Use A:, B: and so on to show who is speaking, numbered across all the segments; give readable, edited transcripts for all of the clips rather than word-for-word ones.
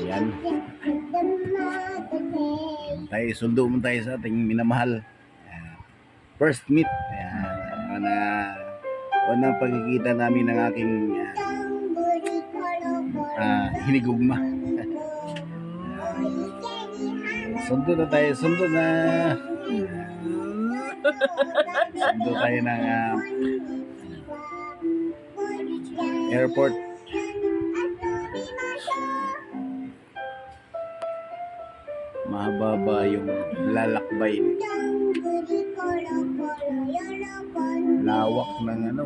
A: Ayan. Sundo mo tayo sa ating minamahal. First meet. Ayan. Unang pagkikita namin ng aking hinigugma. Sundo na tayo. Sundo tayo ng airport. Mahaba yung lalakbay. Lawak ng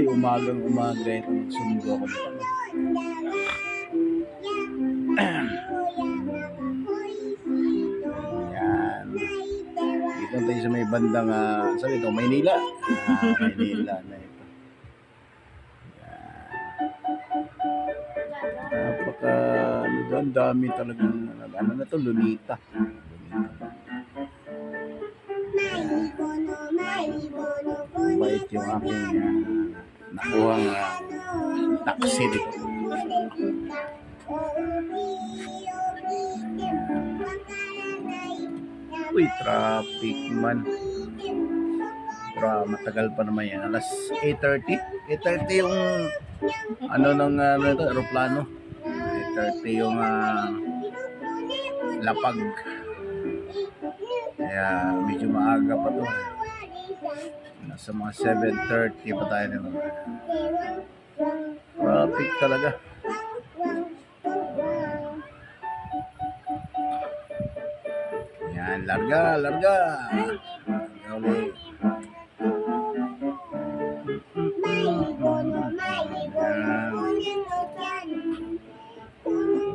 A: umagang umaga itong sundo ako. Yan. Dito tayo sa may bandang sabi ito, Maynila. Maynila na ito. Napaka ang dami talagang na to, Lunita. Bait yung aking nakuhang taxi dito. Uy, traffic man. Pero matagal pa naman yan. Alas 8:30. 8:30 yung ng aeroplano. 8:30 yung lapag. Kaya medyo maaga pa to. Nasa mga 7:30 pa tayo naman. Traffic talaga. Yan, larga. Ulit.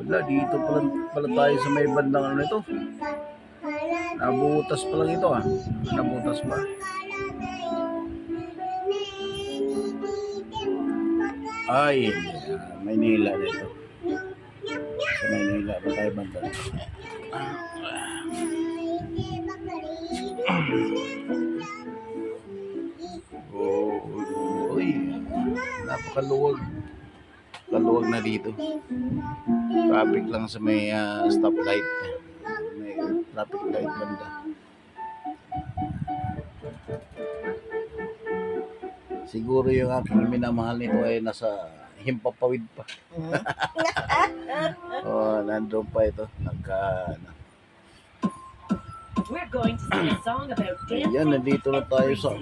A: Wala, dito pala tayo sa may bandang ito. Nabutas pa lang ito Nabutas pa. Ay, Maynila dito. Sa Maynila pa tayo banda. Uy, napakaluwag. Kaluwag na dito. Traffic lang sa may stoplight. May traffic light banda. Siguro yung aking minamahal nito ay nasa Himpapawid pa. Nandun pa ito.
B: We're going to sing a song about dancing.
A: Ayan, nandito na tayo sa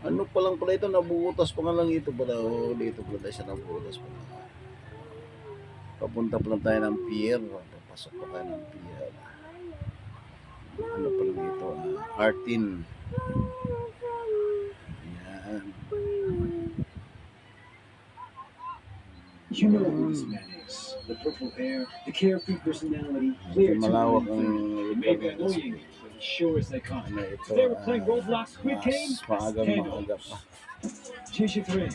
A: ano pa lang pala ito, nabubutas pa nga lang ito pala. Dito pala tayo siya nabubutas pa lang. Papunta pa lang tayo ng pier. Papasok pa tayo ng pier. Ano pa lang ito? Artin. Ayan.
C: You know who this man is. The purple hair, the carefree personality, clear to
A: Malawak
C: me.
A: ang
C: Maybe annoying, but he sure is iconic.
A: ito.
C: They were playing Roblox Squid Game.
A: Maaga pa.
C: Change your friend.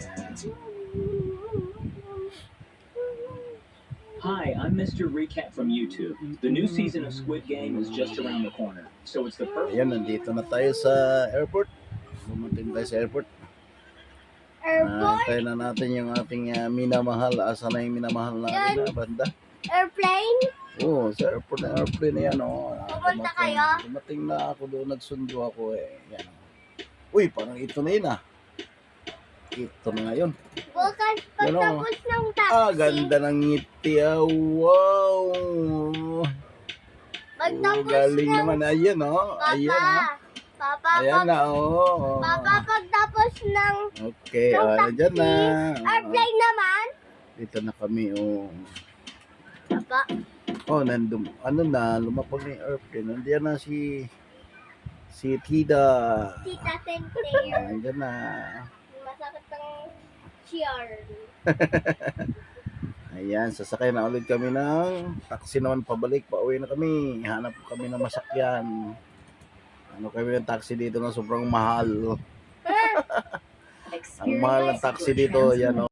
D: Hi, I'm Mr. Recap from YouTube. The new season of Squid Game is just around the corner, so it's the perfect.
A: Ayan, nandito na tayo sa airport. Dumating tayo sa airport. Tayo na natin yung ating minamahal. Asa na yung minamahal natin na banda?
E: Airplane?
A: Oo, sa airport na airplane na yan.
E: Pupunta kayo?
A: Dumating na ako doon, nagsundo ako Yan. Uy, parang ito na yun Ito na ngayon.
E: Bukas pagtapos ng taxi.
A: Ganda ng ngiti. Wow.
E: Pagtapos
A: galing
E: ng...
A: naman. Ayan
E: Papa.
A: Ayan
E: Papa,
A: Ayan na
E: Papa, pagtapos ng...
A: Okay, dyan na.
E: Airplane naman?
A: Dito na kami,
E: Papa.
A: nandun. Lumapag na yung airplane. Nandiyan na si Tita.
E: Tita Sinclair.
A: Nandiyan na.
E: Masakit ang chair.
A: Ayan, sasakay na ulit kami ng taxi naman pabalik. Pauwi na kami. Hanap kami ng masakyan. Kami ng taxi dito na sobrang mahal. Ang mahal ng taxi dito, yan